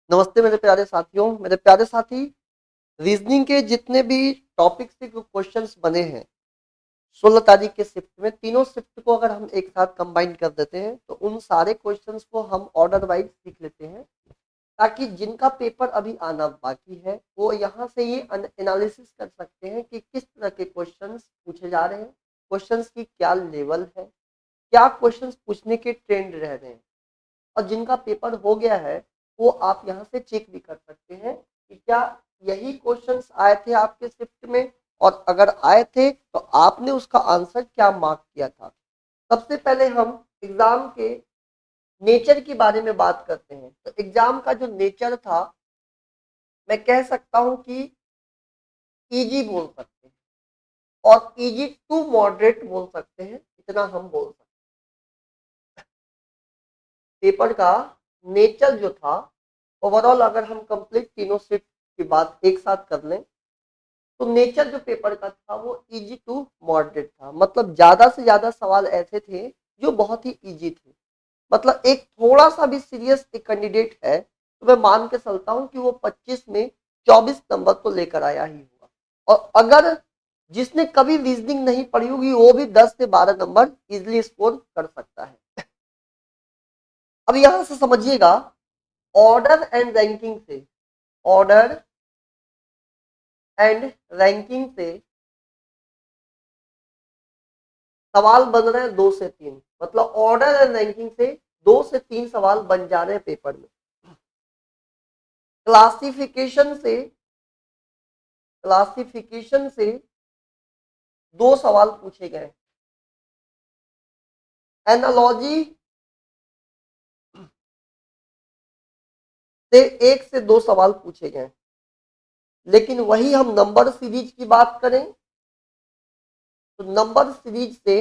नमस्ते मेरे प्यारे साथियों, मेरे प्यारे साथी। रीजनिंग के जितने भी टॉपिक से क्वेश्चंस बने हैं 16 तारीख के शिफ्ट में, तीनों शिफ्ट को अगर हम एक साथ कंबाइन कर देते हैं तो उन सारे क्वेश्चंस को हम ऑर्डर वाइज सीख लेते हैं, ताकि जिनका पेपर अभी आना बाकी है वो यहाँ से ये एनालिसिस कर सकते हैं कि किस तरह के क्वेश्चंस पूछे जा रहे हैं, क्वेश्चंस की क्या लेवल है, क्या क्वेश्चंस पूछने के ट्रेंड रह रहे हैं। और जिनका पेपर हो गया है वो आप यहाँ से चेक भी कर सकते हैं कि क्या यही क्वेश्चंस आए थे आपके शिफ्ट में, और अगर आए थे तो आपने उसका आंसर क्या मार्क किया था। सबसे पहले हम एग्जाम के नेचर के बारे में बात करते हैं। तो एग्जाम का जो नेचर था, मैं कह सकता हूं कि इजी बोल सकते हैं, और इजी टू मॉडरेट बोल सकते हैं, इतना हम बोल सकते हैं। पेपर का नेचर जो था ओवरऑल, अगर हम कंप्लीट तीनों शिफ्ट की बात एक साथ कर लें तो नेचर जो पेपर का था वो इजी टू मॉडरेट था। मतलब ज्यादा से ज्यादा सवाल ऐसे थे जो बहुत ही इजी थे। मतलब एक थोड़ा सा भी सीरियस एक कैंडिडेट है तो मैं मान के चलता हूं कि वो 25 में 24 नंबर तो लेकर आया ही होगा। और अगर जिसने कभी रीजनिंग नहीं पढ़ी होगी वो भी 10 से 12 नंबर इजिली स्कोर कर सकता है। अब यहां से समझिएगा, ऑर्डर एंड रैंकिंग से, ऑर्डर एंड रैंकिंग से सवाल बन रहे हैं 2 से 3। मतलब ऑर्डर एंड रैंकिंग से 2 से 3 सवाल बन जा रहे हैं पेपर में। क्लासिफिकेशन से, क्लासिफिकेशन से 2 सवाल पूछे गए। एनालॉजी से 1 से 2 सवाल पूछे गए। लेकिन वही हम नंबर सीरीज की बात करें तो नंबर सीरीज से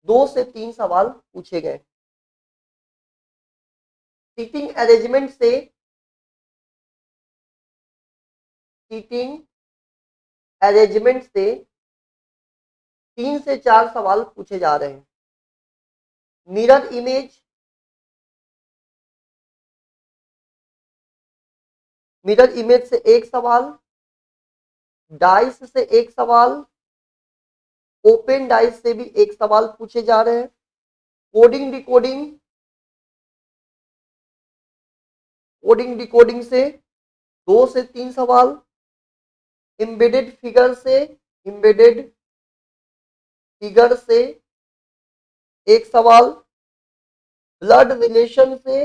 2 से 3 सवाल पूछे गए। सीटिंग अरेंजमेंट से, सीटिंग अरेंजमेंट से 3 से 4 सवाल पूछे जा रहे हैं। मिरर इमेज, मिरर इमेज से 1 सवाल, डाइस से 1 सवाल, ओपन डाइस से भी 1 सवाल पूछे जा रहे हैं। कोडिंग डिकोडिंग, कोडिंग डिकोडिंग से 2 से 3 सवाल। एम्बेडेड फिगर से, एम्बेडेड फिगर से 1 सवाल। ब्लड रिलेशन से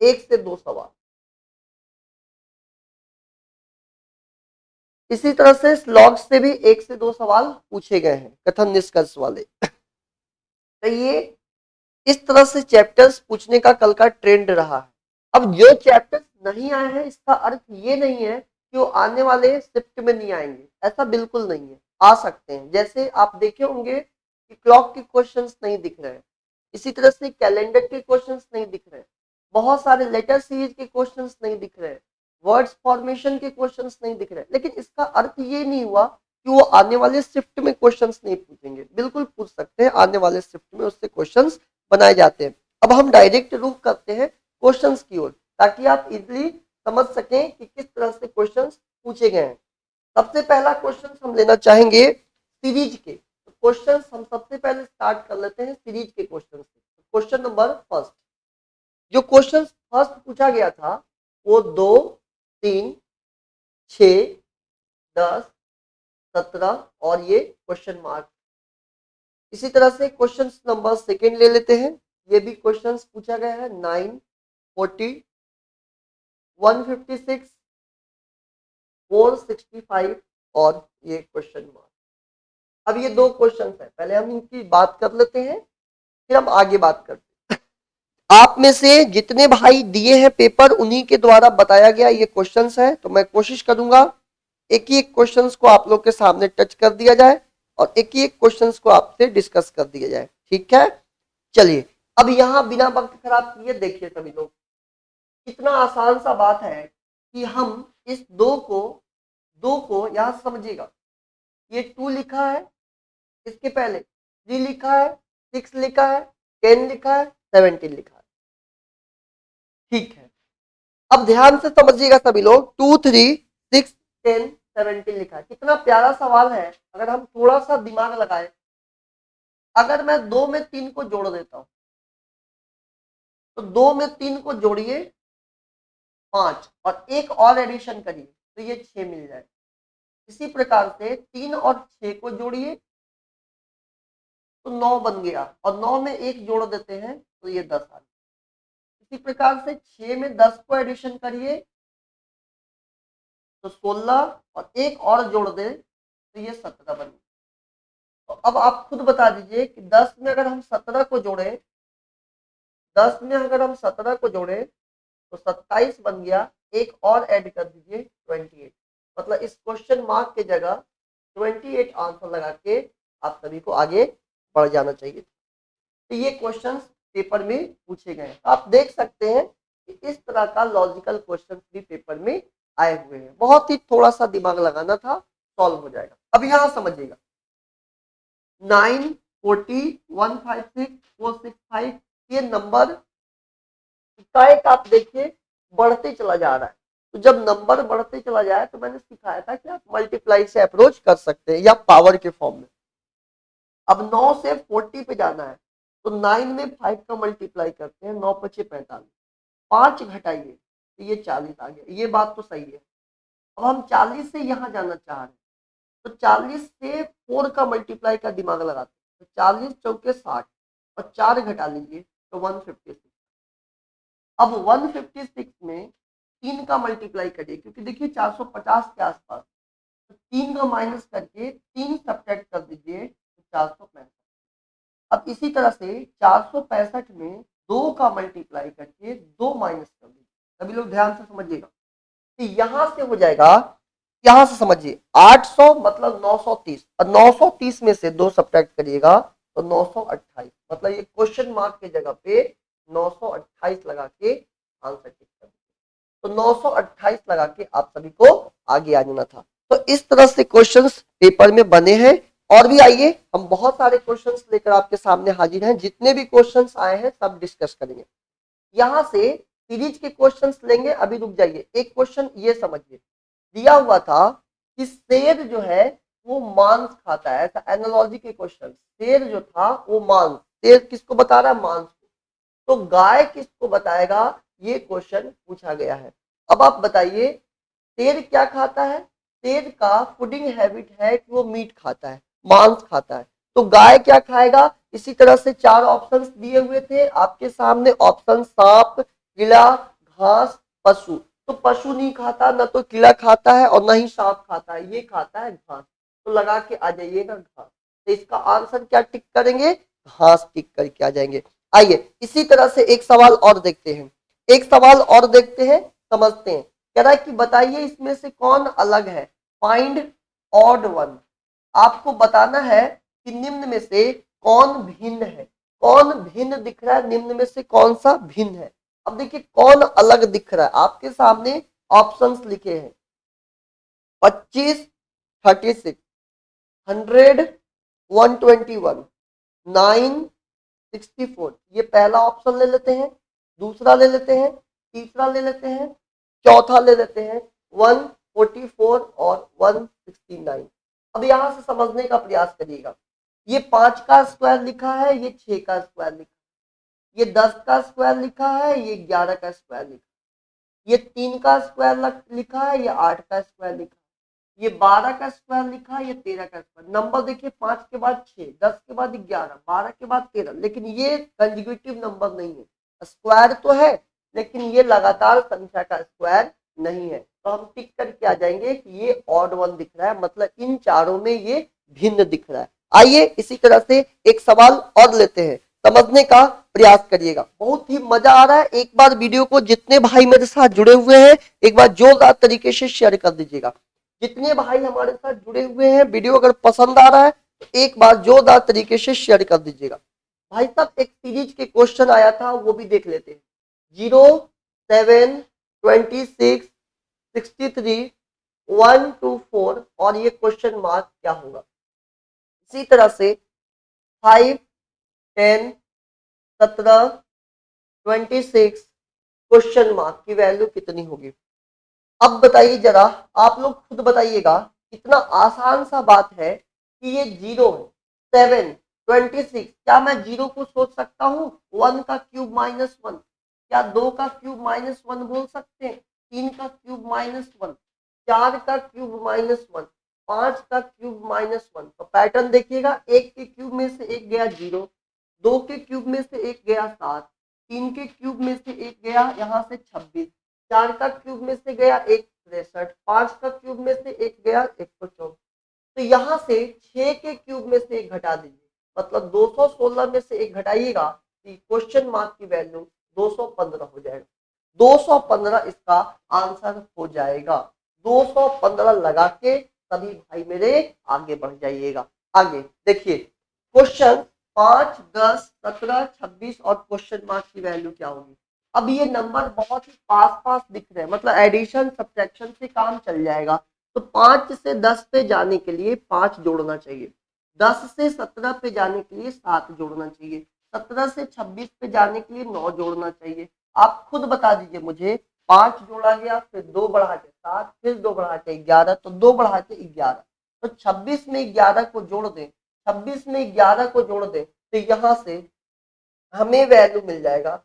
1 से 2 सवाल। इसी तरह से स्लॉग से भी 1 से 2 सवाल पूछे गए हैं, कथन निष्कर्ष वाले। तो ये इस तरह से चैप्टर्स पूछने का कल का ट्रेंड रहा है। अब जो चैप्टर्स नहीं आए हैं इसका अर्थ ये नहीं है कि वो आने वाले शिफ्ट में नहीं आएंगे, ऐसा बिल्कुल नहीं है, आ सकते हैं। जैसे आप देखे होंगे कि क्लॉक के क्वेश्चंस नहीं दिख रहे हैं, इसी तरह से कैलेंडर के क्वेश्चंस नहीं दिख रहे हैं, बहुत सारे लेटर सीरीज के क्वेश्चंस नहीं दिख रहे हैं, वर्ड्स फॉर्मेशन के क्वेश्चंस नहीं दिख रहे हैं। लेकिन इसका अर्थ ये नहीं हुआ कि वो आने वाले शिफ्ट में क्वेश्चंस नहीं पूछेंगे, बिल्कुल पूछ सकते हैं, आने वाले शिफ्ट में उससे क्वेश्चंस बनाए जाते हैं। अब हम डायरेक्ट रुख करते हैं क्वेश्चंस की ओर, ताकि आप इजिली समझ सकें कि किस तरह से क्वेश्चंस पूछे गए हैं। सबसे पहला क्वेश्चन हम लेना चाहेंगे सीरीज के। तो क्वेश्चंस हम सबसे पहले स्टार्ट कर लेते हैं सीरीज के क्वेश्चन से। क्वेश्चन नंबर फर्स्ट, जो क्वेश्चन फर्स्ट पूछा गया था वो 2, 3, 6, 10, 17 और ये क्वेश्चन मार्क। इसी तरह से क्वेश्चन नंबर सेकेंड ले लेते हैं। ये भी क्वेश्चन पूछा गया है 9, 40, 156, 465 और ये क्वेश्चन मार्क। अब ये 2 क्वेश्चन है, पहले हम इनकी बात कर लेते हैं, फिर हम आगे बात करते हैं। आप में से जितने भाई दिए हैं पेपर उन्हीं के द्वारा बताया गया ये क्वेश्चंस है। तो मैं कोशिश करूंगा एक ही एक क्वेश्चंस को आप लोग के सामने टच कर दिया जाए और एक ही एक क्वेश्चंस को आपसे डिस्कस कर दिया जाए, ठीक है। चलिए, अब यहां बिना वक्त खराब किए देखिए सभी लोग, कितना आसान सा बात है कि हम इस दो को यहां समझिएगा। ये 2 लिखा है, इसके पहले 3 लिखा है, 6 लिखा है, 10 लिखा है, 17 लिखा है। ठीक है, अब ध्यान से समझिएगा सभी लोग। 2 3 6 10 17 लिखा है, कितना प्यारा सवाल है। अगर हम थोड़ा सा दिमाग लगाए, अगर मैं 2 में 3 को जोड़ देता हूं, तो 2 में 3 को जोड़िए 5 और एक और एडिशन करिए तो ये 6 मिल जाए। इसी प्रकार से 3 और 6 को जोड़िए तो 9 बन गया, और 9 में एक जोड़ देते हैं तो ये 10 आ गया। इसी प्रकार से 6 में 10 को एडिशन करिए तो 16, और एक और जोड़ दे तो ये 17 बन गया। तो अब आप खुद बता दीजिए कि 10 में अगर हम 17 को जोड़े, 10 में अगर हम 17 को जोड़े तो 27 बन गया, एक और ऐड कर दीजिए 28। मतलब इस क्वेश्चन मार्क की जगह 28 आंसर लगा के आप सभी को आगे बढ़ जाना चाहिए। तो ये क्वेश्चंस पेपर में पूछे गए हैं। आप देख सकते हैं कि इस तरह का लॉजिकल क्वेश्चन भी पेपर में आए हुए हैं। बहुत ही थोड़ा सा दिमाग लगाना था, सॉल्व हो जाएगा। अब यहां समझिएगा, 9 40 156 465 ये नंबर का एक आप देखिए बढ़ते चला जा रहा है। तो जब नंबर बढ़ते चला जाए तो मैंने सिखाया था कि आप मल्टीप्लाई से अप्रोच कर सकते हैं या पावर के फॉर्म में। अब 9 से 40 पे जाना है तो 9 में 5 का मल्टीप्लाई करते हैं, 9 पचे 45, 5 घटाइए तो ये 40 आ गया। ये बात तो सही है। अब हम 40 से यहां जाना चाह रहे हैं तो 40 से 4 का मल्टीप्लाई का दिमाग लगाते हैं, तो 40 चौके 60 और 4 घटा लीजिए तो 156। अब 156 में 3 का मल्टीप्लाई करिए, क्योंकि देखिए 450 के आसपास, तो 3 का माइनस करके 3 सब्ट्रैक्ट कर दीजिए तो 465। अब इसी तरह से 465 में 2 का मल्टीप्लाई करके 2 माइनस कर दीजिए। सभी लोग ध्यान से समझिएगा। तो यहां से हो जाएगा, यहां से समझिए 800 मतलब 930, और 930 में से 2 सब्ट्रैक्ट करिएगा तो 928। मतलब ये क्वेश्चन मार्क की जगह पे 928 लगा के आंसर टिक कर दीजिए। तो 928 लगा के आप सभी को आगे आ जाना था। तो इस तरह से क्वेश्चंस पेपर में बने हैं। और भी आइए, हम बहुत सारे क्वेश्चंस लेकर आपके सामने हाजिर हैं। जितने भी क्वेश्चंस आए हैं सब डिस्कस करेंगे। यहां से सीरीज के क्वेश्चंस लेंगे। अभी रुक जाइए, एक क्वेश्चन ये समझिए, दिया हुआ था कि शेर जो है वो मांस खाता है। ऐसा एनालॉजी के क्वेश्चन, शेर जो था वो मांस, शेर किसको बता रहा है? मांस को। तो गाय किसको बताएगा? ये क्वेश्चन पूछा गया है। अब आप बताइए शेर क्या खाता है? शेर का फूडिंग हैबिट है कि वो मीट खाता है, मांस खाता है। तो गाय क्या खाएगा? इसी तरह से 4 ऑप्शंस दिए हुए थे आपके सामने। ऑप्शन सांप, कीड़ा, घास, पशु। तो पशु नहीं खाता, ना तो कीड़ा खाता है और ना ही सांप खाता है, ये खाता है घास। तो लगा के आ जाइएगा घास। तो इसका आंसर क्या टिक करेंगे? घास टिक करके आ जाएंगे। आइए इसी तरह से एक सवाल और देखते हैं, एक सवाल और देखते हैं, समझते हैं। कह रहा है कि बताइए इसमें से कौन अलग है, फाइंड ऑड वन। आपको बताना है कि निम्न में से कौन भिन्न है, कौन भिन्न दिख रहा है, निम्न में से कौन सा भिन्न है। अब देखिए कौन अलग दिख रहा है, आपके सामने ऑप्शंस लिखे हैं 25 36 100 121 9 64। ये पहला ऑप्शन ले लेते हैं, दूसरा ले लेते हैं, तीसरा ले लेते हैं, चौथा ले लेते हैं 144 और 169। अब यहां से समझने का प्रयास करिएगा। ये 5 का स्क्वायर लिखा है, ये 6 का स्क्वायर लिखा है, ये 10 का स्क्वायर लिखा है, ये 11 का स्क्वायर लिखा है, ये 3 का स्क्वायर लिखा है, ये 8 का स्क्वायर लिखा है, ये 12 का स्क्वायर लिखा है, ये 13 का स्क्वायर। नंबर देखिए 5 के बाद 6, 10 के बाद 11, 12 के बाद 13, लेकिन ये कंजिक्यूटिव नंबर नहीं है। स्क्वायर तो है लेकिन ये लगातार संख्या का स्क्वायर नहीं है। तो हम टिक करके आ जाएंगे कि ये ऑड वन दिख रहा है, मतलब इन चारों में ये भिन्न दिख रहा है। आइए इसी तरह से एक सवाल और लेते हैं, समझने का प्रयास करिएगा। बहुत ही मजा आ रहा है। एक बार वीडियो को जितने भाई मेरे साथ जुड़े हुए हैं एक बार जोरदार तरीके से शेयर कर दीजिएगा। जितने भाई हमारे साथ जुड़े हुए हैं, वीडियो अगर पसंद आ रहा है तो एक बार जोरदार तरीके से शेयर कर दीजिएगा। भाई साहब एक सीरीज के क्वेश्चन आया था वो भी देख लेते हैं। 0 7 26 63 124 और ये क्वेश्चन मार्क क्या होगा। इसी तरह से 5 10 17 26 क्वेश्चन मार्क की वैल्यू कितनी होगी। अब बताइए जरा, आप लोग खुद बताइएगा, इतना आसान सा बात है कि ये 0 है, 7, 26, क्या मैं 0 को सोच सकता हूँ 1 का क्यूब -1, क्या 2 का क्यूब -1 बोल सकते हैं, 3 का क्यूब -1, 4 का क्यूब -1, 5 का क्यूब -1। तो पैटर्न देखिएगा, एक के क्यूब में से एक गया 0, 2 के क्यूब में से एक गया 7, 3 के क्यूब में से एक गया यहाँ से 26, 4 का क्यूब में से गया 63, 5 का क्यूब में से एक गया 124। तो यहाँ से 6 के क्यूब में से एक घटा दीजिए, मतलब 216 में से एक घटाइएगा, क्वेश्चन मार्क की वैल्यू 215 हो जाएगा। 215 इसका आंसर हो जाएगा। 215 लगा के सभी भाई मेरे आगे बढ़ जाइएगा। आगे देखिए, क्वेश्चन 5, 10, 17, 26 और क्वेश्चन मार्क की वैल्यू क्या होगी। अब ये नंबर बहुत ही पास पास दिख रहे हैं, मतलब एडिशन सब्ट्रैक्शन से काम चल जाएगा। तो 5 से 10 पे जाने के लिए 5 जोड़ना चाहिए, 10 से 17 पे जाने के लिए 7 जोड़ना चाहिए, 17 से 26 पे जाने के लिए 9 जोड़ना चाहिए। आप खुद बता दीजिए मुझे, 5 जोड़ा गया, फिर 2 बढ़ा के 7, फिर 2 बढ़ा के 11, तो 2 बढ़ा के 11, तो 26 में 11 को जोड़ दें, 26 में 11 को जोड़ दें, तो यहाँ से हमें वैल्यू मिल जाएगा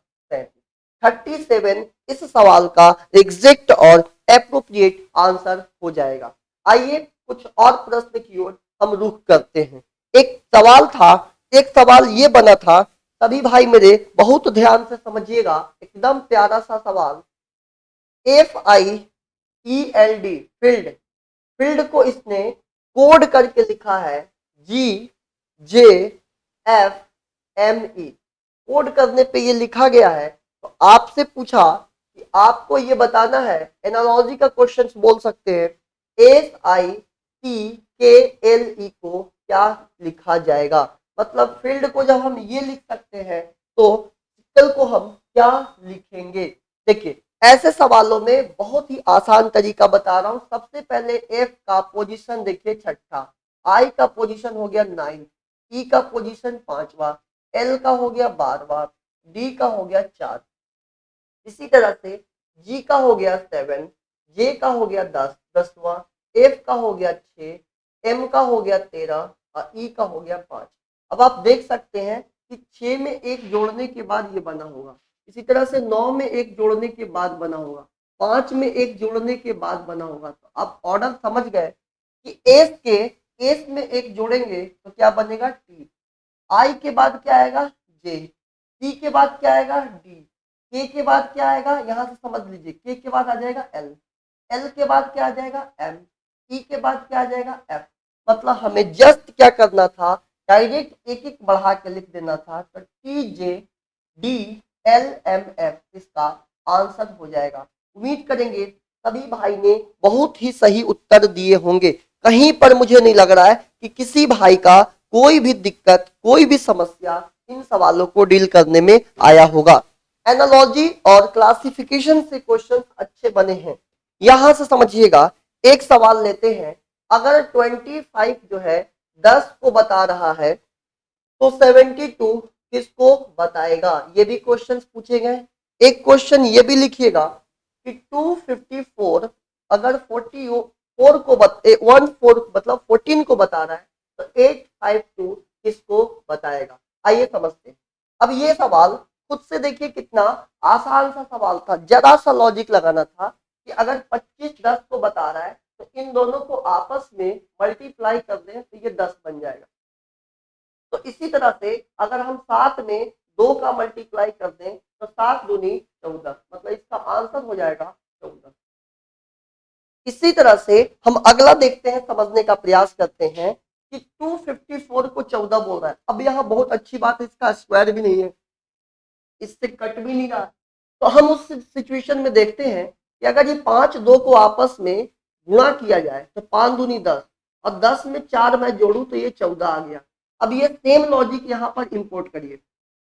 37। इस सवाल का एग्जैक्ट और एप्रोप्रिएट आंसर हो जाएगा। आइए कुछ और प्रश्न की ओर हम रुख करते हैं। एक सवाल था, एक सवाल ये बना था, सभी भाई मेरे बहुत ध्यान से समझिएगा, एकदम प्यारा सा सवाल। FIELD फील्ड, फील्ड को इसने कोड करके लिखा है GJFME। कोड करने पे ये लिखा गया है। तो आपसे पूछा कि आपको ये बताना है, एनालॉजी का क्वेश्चन बोल सकते हैं, SITKLE को क्या लिखा जाएगा। मतलब फील्ड को जब हम ये लिख सकते हैं तो सिक्वल को हम क्या लिखेंगे। देखिए, ऐसे सवालों में बहुत ही आसान तरीका बता रहा हूं। सबसे पहले F का पोजीशन देखिए छठा, I का पोजीशन हो गया 9, E का पोजीशन 5वां, L का हो गया 12वां, D का हो गया 4, इसी तरह से G का हो गया 7, J का हो गया 10वां, F का हो गया 6, M का हो गया 13 और E का हो गया 5। अब आप देख सकते हैं कि 6 में एक जोड़ने के बाद ये बना होगा, इसी तरह से 9 में एक जोड़ने के बाद बना होगा, 5 में एक जोड़ने के बाद बना होगा। तो आप ऑर्डर समझ गए कि एस में एक जोड़ेंगे तो क्या बनेगा टी, आई के बाद क्या आएगा जे, सी के बाद क्या आएगा डी, के के बाद क्या आएगा, यहां से समझ लीजिए, के के बाद आ जाएगा एल, एल के बाद क्या आ जाएगा एम, ई के बाद क्या आ जाएगा एफ। मतलब हमें जस्ट क्या करना था, डायरेक्ट एक एक बढ़ा के लिख देना था। तो TJDLMF इसका आंसर हो जाएगा। उम्मीद करेंगे सभी भाई ने बहुत ही सही उत्तर दिए होंगे। कहीं पर मुझे नहीं लग रहा है कि किसी भाई का कोई भी दिक्कत, कोई भी समस्या इन सवालों को डील करने में आया होगा। एनालॉजी और क्लासिफिकेशन से क्वेश्चन अच्छे बने हैं। यहां से समझिएगा, एक सवाल लेते हैं। अगर 25 जो है 10 को बता रहा है तो 72 किसको बताएगा, ये भी क्वेश्चन पूछे गए। एक क्वेश्चन ये भी लिखिएगा कि 254 अगर 44 को 14 मतलब 14 को बता रहा है तो 852 किसको बताएगा। आइए समझते हैं। अब ये सवाल खुद से देखिए कितना आसान सा सवाल था, जरा सा लॉजिक लगाना था कि अगर 25 10 को बता रहा है तो इन दोनों को आपस में मल्टीप्लाई कर दें तो ये 10 बन जाएगा। तो इसी तरह से अगर हम 7 में 2 का मल्टीप्लाई कर दें तो 7 दूनी 14, मतलब इसका आंसर हो जाएगा 14। इसी तरह से हम अगला देखते हैं, समझने का प्रयास करते हैं कि 254 को 14 बोल रहा है। अब यहाँ बहुत अच्छी बात है, इसका स्क्वायर भी नहीं है, इससे कट भी नहीं रहा। तो हम उस सिचुएशन में देखते हैं कि अगर ये 5 2 को आपस में गुणा किया जाए तो 5 दूनी 10 और 10 में 4 मैं जोड़ू तो ये 14 आ गया। अब ये सेम लॉजिक यहाँ पर इंपोर्ट करिए,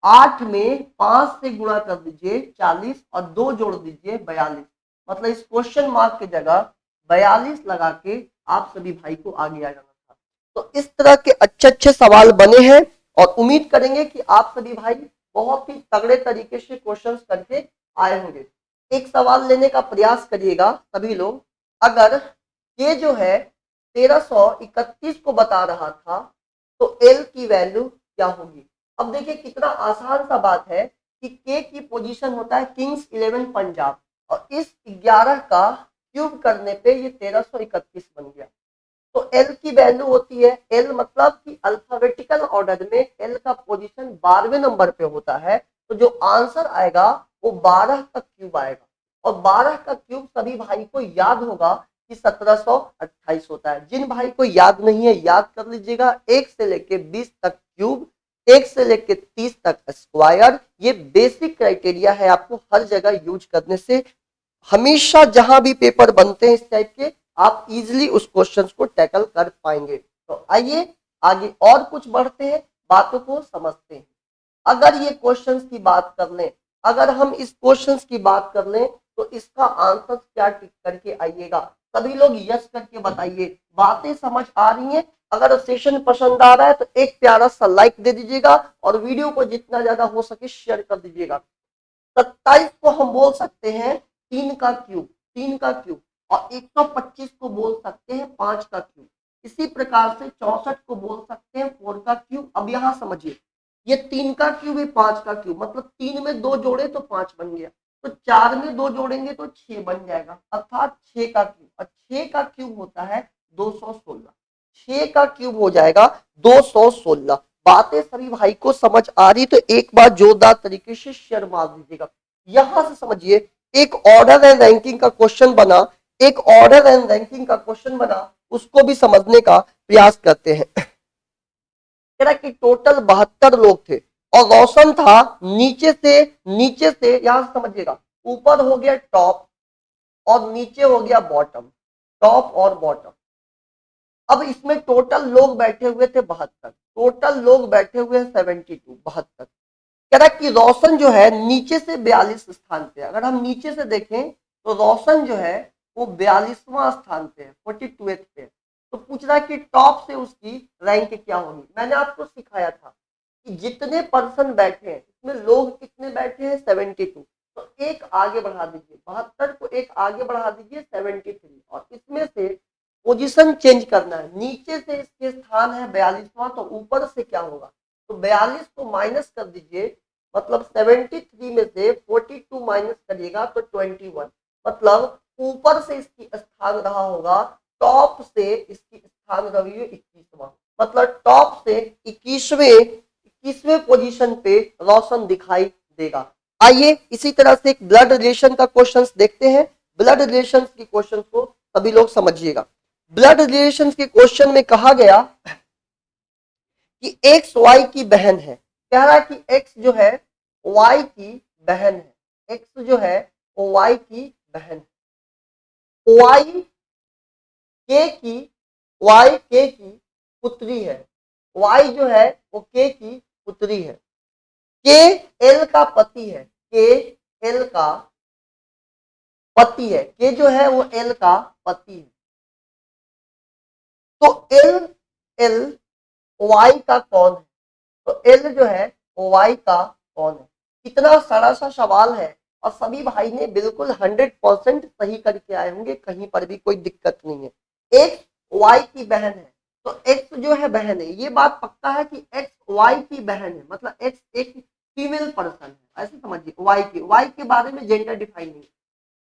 8 में 5 से गुणा कर दीजिए 40 और 2 जोड़ दीजिए 42, मतलब इस क्वेश्चन मार्क की जगह 42 लगा के आप सभी भाई को आगे आ जाना था। तो इस तरह के अच्छे अच्छे सवाल बने हैं और उम्मीद करेंगे कि आप सभी भाई बहुत ही तगड़े तरीके से क्वेश्चंस करके आए होंगे। एक सवाल लेने का प्रयास करिएगा सभी लोग। अगर के जो है 1331 को बता रहा था तो एल की वैल्यू क्या होगी। अब देखिए कितना आसान सा बात है कि के की पोजीशन होता है किंग्स 11 पंजाब, और इस 11 का क्यूब करने पे ये 1331 बन गया। तो एल की वैल्यू होती है, एल मतलब कि अल्फाबेटिकल ऑर्डर में एल का पोजीशन 12वें नंबर पे होता है, तो जो आंसर आएगा वो 12 का क्यूब आएगा। और 12 का क्यूब सभी भाई को याद होगा कि 1728 होता है। जिन भाई को याद नहीं है याद कर लीजिएगा, 1 से लेके 20 तक क्यूब, 1 से लेके 30 तक स्क्वायर, ये बेसिक क्राइटेरिया है, आपको हर जगह यूज करने से हमेशा जहां भी पेपर बनते हैं इस टाइप के, आप इजीली उस क्वेश्चन को टैकल कर पाएंगे। तो आइए आगे और कुछ बढ़ते हैं, बातों को समझते हैं। अगर ये क्वेश्चंस की बात कर लें, अगर हम इस क्वेश्चंस की बात कर लें तो इसका आंसर क्या टिक करके आइएगा। सभी लोग यस करके बताइए, बातें समझ आ रही हैं। अगर सेशन पसंद आ रहा है तो एक प्यारा सा लाइक दे दीजिएगा और वीडियो को जितना ज्यादा हो सके शेयर कर दीजिएगा। 27 को हम बोल सकते हैं 3 का क्यूब, 3 का क्यूब, और 125 को बोल सकते हैं 5 का क्यूब। इसी प्रकार से 64 को बोल सकते हैं 4 का क्यूब। अब यहां समझिए, ये 3 का क्यूब है 5 का क्यूब, मतलब 3 में 2 जोड़े तो 5 बन गया, तो 4 में 2 जोड़ेंगे तो 6 बन जाएगा, अर्थात 6 का क्यूब। और 6 का क्यूब होता है 216, 6 का क्यूब हो जाएगा 216। बातें सभी भाई को समझ आ रही तो एक बार जोरदार तरीके से शेयर मार दीजिएगा। यहां से समझिए, एक ऑर्डर एंड रैंकिंग का क्वेश्चन बना, एक ऑर्डर एंड रैंकिंग का क्वेश्चन बना, उसको भी समझने का प्रयास करते हैं। कि टोटल 72 लोग थे और रोशन था नीचे से यहां से समझिएगा, ऊपर हो गया टॉप और नीचे हो गया बॉटम, टॉप और बॉटम। अब इसमें टोटल लोग बैठे हुए थे 72, टोटल लोग बैठे हुए हैं 72, 72। कह रहा कि रोशन जो है नीचे से 42 स्थान पे, अगर हम नीचे से देखें तो रोशन जो है वो 42वां स्थान पे है, 42 पे। तो पूछ रहा है कि टॉप से उसकी रैंक क्या होगी। मैंने आपको सिखाया था कि जितने पर्सन बैठे हैं इसमें लोग कितने बैठे हैं 72, तो एक आगे बढ़ा दीजिए, 72 को एक आगे बढ़ा दीजिए 73, और इसमें से पोजीशन चेंज करना है। नीचे से इसके स्थान है 42वां, तो ऊपर से क्या होगा, तो 42 को माइनस कर दीजिए, मतलब 73 में से 42 माइनस करिएगा तो 21, मतलब ऊपर से इसकी स्थान रहा होगा, टॉप से इसकी स्थान रही है 21वां, मतलब टॉप से 21वें पोजीशन पे रोशन दिखाई देगा। आइए इसी तरह से एक ब्लड रिलेशन का क्वेश्चन देखते हैं। ब्लड रिलेशन के क्वेश्चन को सभी लोग समझिएगा। ब्लड रिलेशन के क्वेश्चन में कहा गया कि एक्स वाई की बहन है। कह रहा है कि एक्स जो है वाई की बहन है, एक्स जो है वो वाई की बहन है, वाई के की पुत्री है, वाई जो है वो के की पुत्री है, के एल का पति है, के एल का पति है, के जो है वो एल का पति है। तो एल वाई का कौन है, तो एल जो है वो वाई का कौन है। इतना सारा सा सवाल है और सभी भाई ने बिल्कुल 100% सही करके आए होंगे, कहीं पर भी कोई दिक्कत नहीं है। एक्स वाई की बहन है, तो एक्स जो है बहन है, ये बात पक्का है कि एक्स वाई की बहन है, मतलब एक्स एक फीमेल पर्सन है, ऐसे समझिए। वाई के बारे में जेंडर डिफाइन नहीं।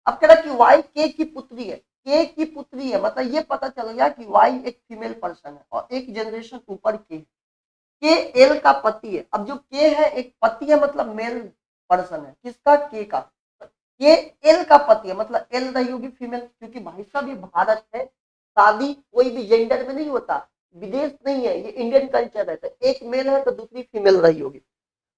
अब कह रहा कि वाई के की पुत्री है, के की पुत्री है, मतलब ये पता चल गया कि वाई एक फीमेल पर्सन है और एक जनरेशन ऊपर के एल का पति है। अब जो के है एक पति है, मतलब मेल पर्सन है, किसका, के का। के एल का पति है, मतलब एल रही होगी फीमेल, क्योंकि भाई साहब ये भारत है, शादी कोई भी जेंडर में नहीं होता, विदेश नहीं है, ये इंडियन कल्चर है, तो एक मेल है तो दूसरी फीमेल रही होगी।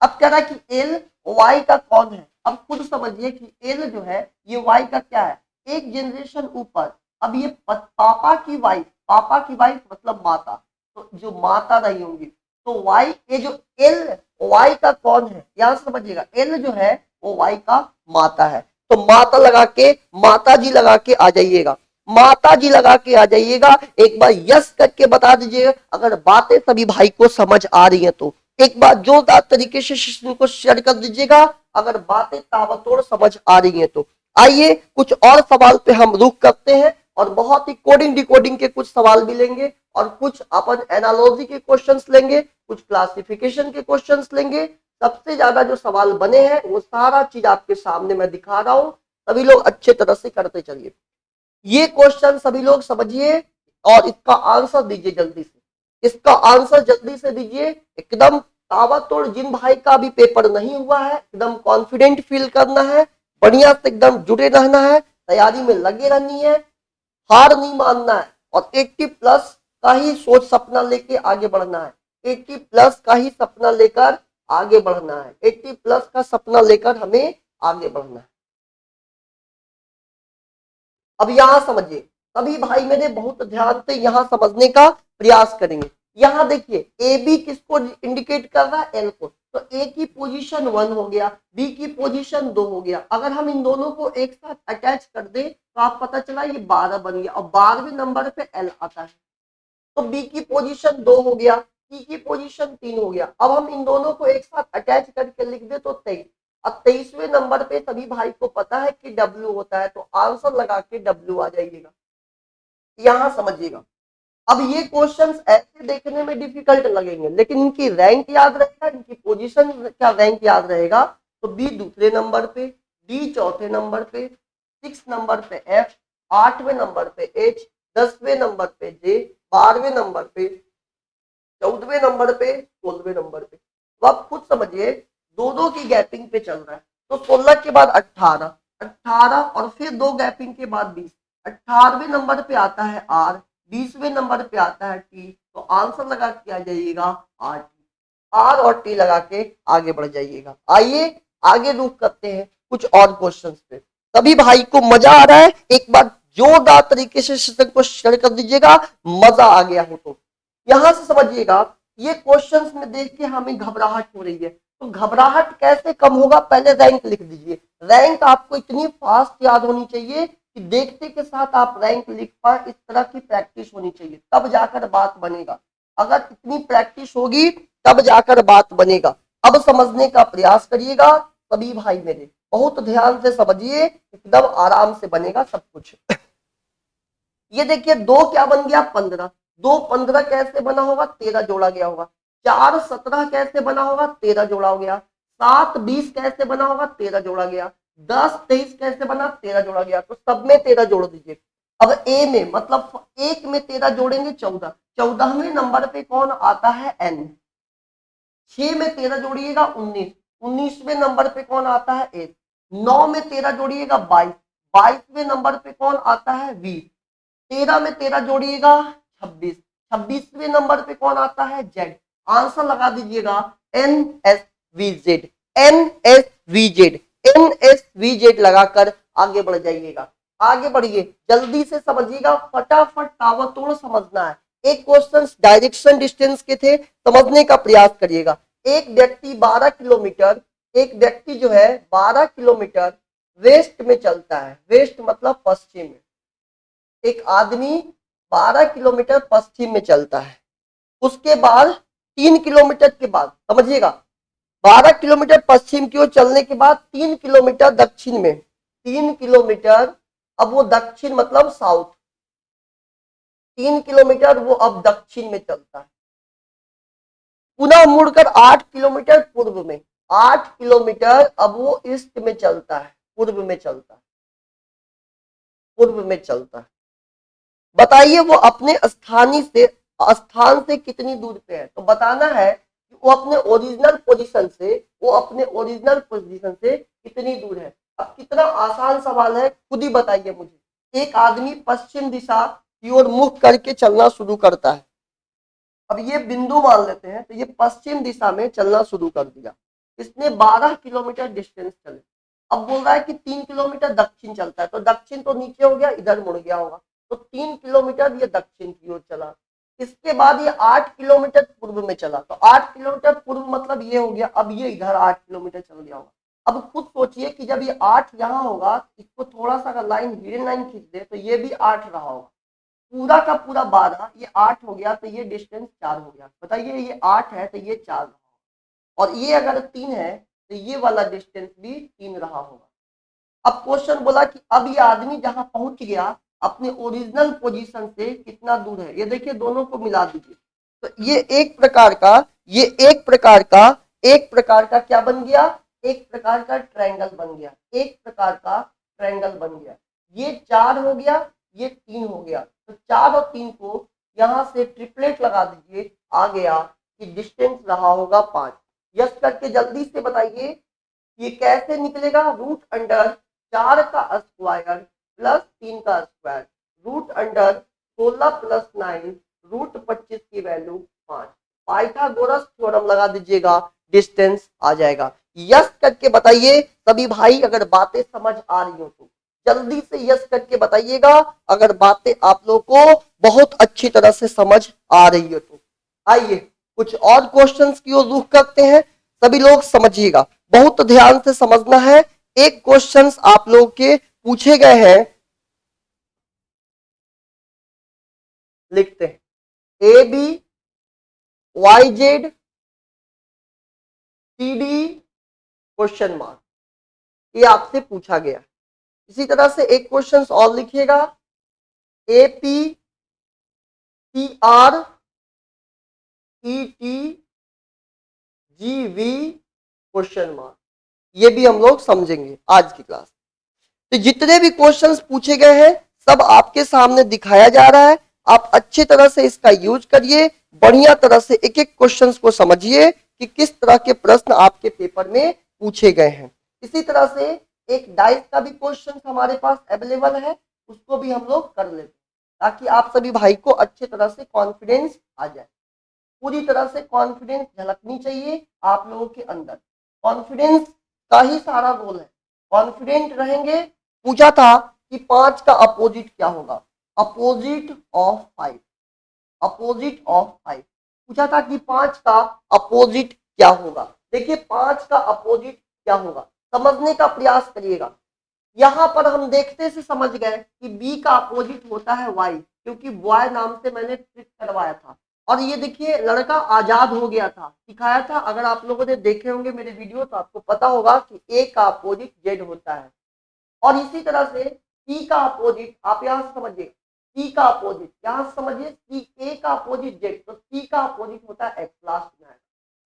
अब कह रहा है कि एल वाई का कौन है। अब खुद समझिए कि एल जो है ये वाई का क्या है, एक जनरेशन ऊपर। अब ये पापा की वाइफ मतलब माता, तो जो माता रही होंगी, तो वाई, ये जो एल वाई का कौन है, यहां समझिएगा, एल जो है वो वाई का माता है। तो माता लगा के, माता जी लगा के आ जाइएगा, माता जी लगा के आ जाइएगा। एक बार यस करके बता दीजिएगा अगर बातें सभी भाई को समझ आ रही है तो। एक बार जोरदार तरीके से को शेयर कर दीजिएगा अगर बातें ताबड़तोड़ समझ आ रही है तो। आइए कुछ और सवाल पे हम रुक करते हैं और बहुत ही कोडिंग डिकोडिंग के कुछ सवाल भी लेंगे और कुछ अपन एनालॉजी के क्वेश्चंस लेंगे, कुछ क्लासिफिकेशन के क्वेश्चंस लेंगे। सबसे ज्यादा जो सवाल बने हैं वो सारा चीज आपके सामने मैं दिखा रहा हूं, सभी लोग अच्छे तरह से करते चलिए। ये क्वेश्चन सभी लोग समझिए और इसका आंसर दीजिए जल्दी से, इसका आंसर जल्दी से दीजिए। एकदम ताबड़तोड़, जिन भाई का भी पेपर नहीं हुआ है एकदम कॉन्फिडेंट फील करना है, बढ़िया से एकदम जुड़े रहना है, तैयारी में लगे रहनी है, हार नहीं मानना है और 80 प्लस का ही सोच सपना लेके आगे बढ़ना है। 80 प्लस का ही सपना लेकर आगे बढ़ना है, 80 प्लस का सपना लेकर हमें आगे बढ़ना है। अब यहां समझिए, सभी भाई मेरे बहुत ध्यान से यहां समझने का प्रयास करेंगे। यहां देखिए ए बी किसको इंडिकेट कर रहा है, एल को, तो ए की पोजीशन 1 हो गया, बी की पोजीशन 2 हो गया। अगर हम इन दोनों को एक साथ अटैच कर दे तो आप पता चला ये 12 बन गया और 12वें नंबर पे एल आता है, तो बी की पोजीशन 2 हो गया, सी की पोजीशन 3 हो गया। अब हम इन दोनों को एक साथ अटैच करके लिख दे तो 23। अब 23वें नंबर पे सभी भाई को पता है कि डब्ल्यू होता है, तो आंसर लगा के डब्ल्यू आ जाइएगा। यहां समझिएगा, अब ये क्वेश्चंस ऐसे देखने में डिफिकल्ट लगेंगे लेकिन इनकी रैंक याद रहेगा, इनकी पोजीशन क्या रैंक याद रहेगा। तो बी दूसरे नंबर पे, डी चौथे नंबर पे, 6 नंबर पे एफ, 8वें नंबर पे एच, 10वें नंबर पे जे, 12वें नंबर पे, 14वें नंबर पे, 16वें नंबर पे। तो आप खुद समझिए दो दो की गैपिंग पे चल रहा है, तो 16 के बाद 18, 18 और फिर दो गैपिंग के बाद 20, 18वें नंबर पे आता है आर, 20वें नंबर पे आता है टी, तो आंसर लगा के आ जाइएगा आर टी। आर और टी लगा के आगे बढ़ जाइएगा। आइए आगे रुक करते हैं कुछ और क्वेश्चंस पे। सभी भाई को मजा आ रहा है, एक बार जोरदार तरीके से सेशन को शेयर कर दीजिएगा, मजा आ गया हो तो। यहां से समझिएगा, ये क्वेश्चंस में देख के हमें घबराहट हो रही है, तो घबराहट कैसे कम होगा, पहले रैंक लिख दीजिए। रैंक आपको इतनी फास्ट याद होनी चाहिए कि देखते के साथ आप रैंक लिख पाए, इस तरह की प्रैक्टिस होनी चाहिए, तब जाकर बात बनेगा। अगर इतनी प्रैक्टिस होगी तब जाकर बात बनेगा। अब समझने का प्रयास करिएगा सभी भाई मेरे, बहुत ध्यान से समझिए, एकदम आराम से बनेगा सब कुछ। ये देखिए दो क्या बन गया, 15, 2 15 कैसे बना होगा, 13 जोड़ा गया होगा। 4 17 कैसे बना होगा, 13 जोड़ा हो गया। 7 20 कैसे बना होगा, 13 जोड़ा गया। 10 23 कैसे बना, 13 जोड़ा गया। तो सब में 13 जोड़ दीजिए। अब ए में मतलब एक में 13 जोड़ेंगे 14, 14वें नंबर पे कौन आता है, एन। 6 में 13 जोड़िएगा 19, 19वें नंबर पे कौन आता है, एच। 9 में 13 जोड़िएगा 22, 22वें नंबर पे कौन आता है, वी। 13 में 13 जोड़िएगा 26, 26वें नंबर पे कौन आता है, जेड। आंसर लगा दीजिएगा N S V Z, N S V Z, N S V Z लगाकर आगे बढ़ जाइएगा। आगे बढ़िए, जल्दी से समझिएगा, फटाफट ताबड़तोड़ समझना है। एक क्वेश्चन डायरेक्शन डिस्टेंस के थे, समझने का प्रयास करिएगा। एक व्यक्ति 12 किलोमीटर, एक व्यक्ति जो है 12 किलोमीटर वेस्ट में चलता है, वेस्ट मतलब पश्चिम में। एक आदमी 12 किलोमीटर पश्चिम में चलता है, उसके बाद 3 किलोमीटर के बाद, समझिएगा 12 किलोमीटर पश्चिम की ओर चलने के बाद 3 किलोमीटर दक्षिण में, 3 किलोमीटर, अब वो दक्षिण मतलब साउथ, 3 किलोमीटर वो अब दक्षिण में चलता है। पुनः मुड़कर 8 किलोमीटर पूर्व में, 8 किलोमीटर अब वो ईस्ट में चलता है, पूर्व में चलता है, पूर्व में चलता है। बताइए वो अपने स्थान से कितनी दूर पे है, तो बताना है कि वो अपने ओरिजिनल पोजीशन से, वो अपने ओरिजिनल पोजीशन से कितनी दूर है। अब कितना आसान सवाल है, खुद ही बताइए मुझे। एक आदमी पश्चिम दिशा की ओर मुख करके चलना शुरू करता है। अब ये बिंदु मान लेते हैं, तो ये पश्चिम दिशा में चलना शुरू कर दिया, इसने 12 किलोमीटर डिस्टेंस चले। अब बोल रहा है कि 3 किलोमीटर दक्षिण चलता है, तो दक्षिण तो नीचे हो गया, इधर मुड़ गया होगा, तो 3 किलोमीटर ये दक्षिण की ओर चला। इसके बाद ये 8 किलोमीटर पूर्व में चला, तो 8 किलोमीटर पूर्व मतलब ये हो गया, अब ये इधर 8 किलोमीटर चल गया होगा। अब खुद सोचिए कि जब ये 8 यहाँ होगा, इसको थोड़ा सा अगर लाइन हिडन लाइन खींच दे तो ये भी 8 रहा होगा, पूरा का पूरा 12, ये 8 हो गया, तो ये डिस्टेंस 4 हो गया। बताइए ये 8 है तो ये 4 रहा, और ये अगर 3 है तो ये वाला डिस्टेंस भी 3 रहा होगा। अब क्वेश्चन बोला कि अब ये आदमी जहां पहुंच गया अपने ओरिजिनल पोजीशन से कितना दूर है, ये देखिए दोनों को मिला दीजिए। तो ये एक प्रकार का, ये एक प्रकार का क्या बन गया, एक प्रकार का ट्रायंगल बन गया, एक प्रकार का ट्रायंगल बन गया। ये 4 हो गया, ये 3 हो गया, तो 4 और 3 को यहां से ट्रिपलेट लगा दीजिए, आ गया कि डिस्टेंस रहा होगा 5। यस करके जल्दी से बताइए ये कैसे निकलेगा। रूट अंडर 4 का स्क्वायर प्लस 3 का square, root under 16 plus 9 root 25 की वैल्यू 5। पाइथागोरस थ्योरम लगा दीजिएगा, डिस्टेंस आ जाएगा। यस करके बताइए सभी भाई अगर बातें समझ आ रही हो तो जल्दी से यस करके बताइएगा, अगर बातें आप लोग को बहुत अच्छी तरह से समझ आ रही हो तो। आइए कुछ और क्वेश्चंस की ओर रुख करते हैं। सभी लोग समझिएगा, बहुत ध्यान से समझना है। एक क्वेश्चंस आप लोग के पूछे गए हैं, लिखते हैं A B Y Z C D question mark, ये आपसे पूछा गया। इसी तरह से एक क्वेश्चन और लिखिएगा A P C R E T G V question mark, ये भी हम लोग समझेंगे आज की क्लास। तो जितने भी क्वेश्चंस पूछे गए हैं सब आपके सामने दिखाया जा रहा है, आप अच्छी तरह से इसका यूज करिए, बढ़िया तरह से एक एक क्वेश्चंस को समझिए कि किस तरह के प्रश्न आपके पेपर में पूछे गए हैं। इसी तरह से एक डाइस का भी क्वेश्चन हमारे पास अवेलेबल है, उसको भी हम लोग कर लेते हैं ताकि आप सभी भाई को अच्छी तरह से कॉन्फिडेंस आ जाए। पूरी तरह से कॉन्फिडेंस झलकनी चाहिए आप लोगों के अंदर, कॉन्फिडेंस का ही सारा रोल है। कॉन्फिडेंट रहेंगे। पूछा था कि 5 का अपोजिट क्या होगा, अपोजिट ऑफ 5, अपोजिट ऑफ 5 पूछा था कि 5 का अपोजिट क्या होगा। देखिए 5 का अपोजिट क्या होगा समझने का प्रयास करिएगा। यहां पर हम देखते से समझ गए कि बी का अपोजिट होता है वाई, क्योंकि बॉय नाम से मैंने ट्रिक करवाया था। और ये देखिए लड़का आजाद हो गया था, सिखाया था। अगर आप लोगों ने देखे होंगे मेरे वीडियो तो आपको पता होगा कि ए का अपोजिट जेड होता है। और इसी तरह से सी का अपोजिट आप यहां से समझिए, सी का अपोजिट यहां से समझिए, सी ए का अपोजिट जेड, तो सी का अपोजिट होता है एक्स लास्ट में,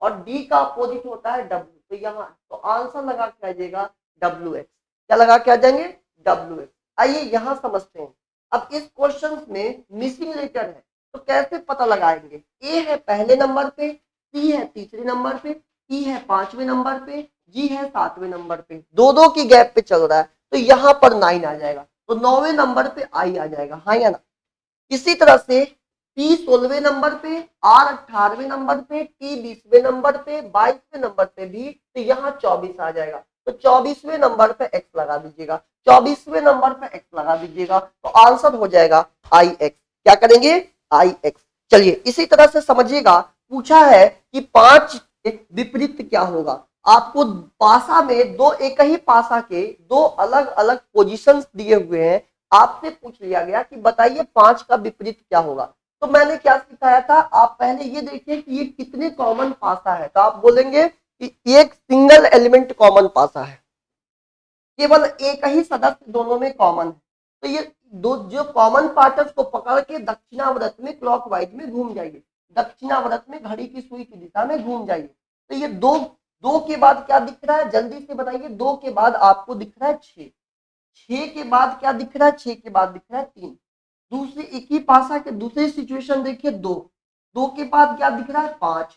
और डी का अपोजिट होता है डब्ल्यू। तो यहाँ तो आंसर लगा के आ जाएगा डब्ल्यू एक्स। क्या लगा के आ जाएंगे, डब्ल्यू एक्स। आइए यहां समझते हैं। अब इस क्वेश्चन में मिसिंग लेटर है तो कैसे पता लगाएंगे। ए है पहले नंबर पे, सी है तीसरे नंबर पे, ई है 5वें नंबर पे, जी है 7वें नंबर पे, दो की गैप पे चल रहा है तो यहाँ पर 9 आ जाएगा, तो 9वें नंबर पे आई आ जाएगा, हाँ या ना। इसी तरह से पी 16वें नंबर पे, आर 18वें नंबर पे, टी 20वें नंबर पे, 22वें नंबर पे भी, तो यहाँ 24 आ जाएगा। तो 24वें नंबर पे एक्स लगा दीजिएगा, 24वें नंबर पे एक्स लगा दीजिएगा, तो आंसर हो जाएगा आई एक्स। क्या करेंगे, आई एक्स। चलिए इसी तरह से समझिएगा, पूछा है कि 5 विपरीत क्या होगा। आपको पासा में दो, एक ही पासा के दो अलग अलग पोजीशंस दिए हुए हैं, आपसे पूछ लिया गया कि बताइए 5 का विपरीत क्या होगा। तो मैंने क्या सिखाया था, आप पहले ये देखिए कि ये कितने कॉमन पासा है, तो आप बोलेंगे कि एक सिंगल एलिमेंट कॉमन पासा है, केवल एक ही सदस्य दोनों में कॉमन है। तो ये दो जो कॉमन पार्टर्स को पकड़ के दक्षिणावर्त में क्लॉकवाइज में घूम जाइए, दक्षिणावर्त में घड़ी की सुई की दिशा में घूम जाइए। तो ये दो के बाद क्या दिख रहा है, जल्दी से बताइए। 2 के बाद आपको दिख रहा है 6, 6 के बाद क्या दिख रहा है, 6 के बाद दिख रहा है 3। दूसरी एक ही पासा के दूसरी सिचुएशन देखिए, 2 के बाद क्या दिख रहा है 5,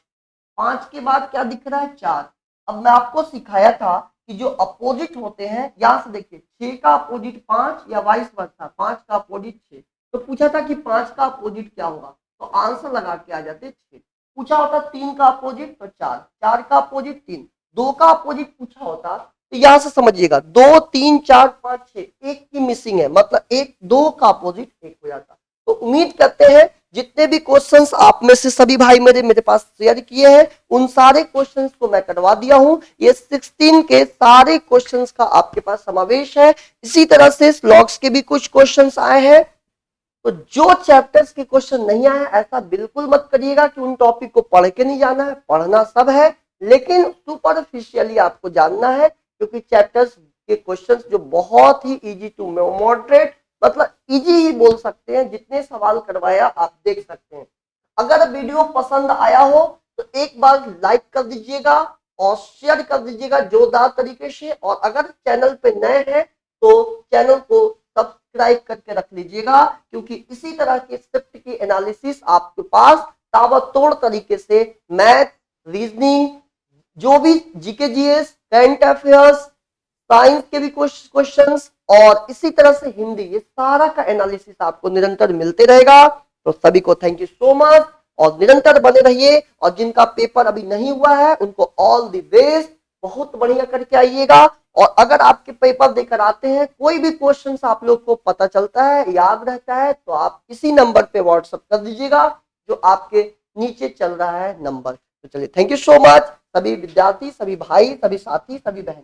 5 के बाद क्या दिख रहा है 4। अब मैं आपको सिखाया था कि जो अपोजिट होते हैं, यहां से देखिए 6 का अपोजिट 5 या वाइस वर्सा, 5 का अपोजिट 6। तो पूछा था कि 5 का अपोजिट क्या होगा, तो आंसर लगा के आ जाते 6। पूछा होता 3 का अपोजिट तो 4, 4 का अपोजिट 3, 2 का अपोजिट पूछा होता तो यहां से समझिएगा 2 3 4 5 6, एक की मिसिंग है, मतलब एक 2 का अपोजिट 1 हो जाता। तो उम्मीद करते हैं जितने भी क्वेश्चंस आप में से सभी भाई मेरे पास शेयर किए हैं उन सारे क्वेश्चंस को मैं करवा दिया हूं। ये 16 के सारे क्वेश्चंस का आपके पास समावेश है। इसी तरह से लॉग्स के भी कुछ क्वेश्चंस आए हैं, तो जो चैप्टर्स के क्वेश्चन नहीं आए ऐसा बिल्कुल मत करिएगा कि उन टॉपिक को पढ़ के नहीं जाना है, पढ़ना सब है, लेकिन सुपरफिशियली आपको जानना है, क्योंकि चैप्टर्स के क्वेश्चंस जो बहुत ही इजी टू मॉडरेट, मतलब इजी ही बोल सकते हैं, जितने सवाल करवाया आप देख सकते हैं। अगर वीडियो पसंद आया हो तो एक बार लाइक कर दीजिएगा और शेयर कर दीजिएगा जोरदार तरीके से, और अगर चैनल पे नए हैं तो चैनल को सब्सक्राइब करके रख लीजिएगा, क्योंकि इसी तरह के स्क्रिप्ट की एनालिसिस आपके पास ताबड़तोड़ तरीके से मैथ, रीजनिंग, जो भी GK GS, current affairs, science के भी क्वेश्चंस और इसी तरह से हिंदी, ये सारा का एनालिसिस आपको निरंतर मिलते रहेगा। तो सभी को थैंक यू सो मच और निरंतर बने रहिए, और जिनका पेपर अभी नहीं हुआ है उनको ऑल द बेस्ट, बहुत बढ़िया करके आइएगा। और अगर आपके पेपर देकर आते हैं, कोई भी क्वेश्चन आप लोग को पता चलता है, याद रहता है, तो आप इसी नंबर पे व्हाट्सएप कर दीजिएगा जो आपके नीचे चल रहा है नंबर। तो चलिए, थैंक यू सो मच सभी विद्यार्थी, सभी भाई, सभी साथी, सभी बहन।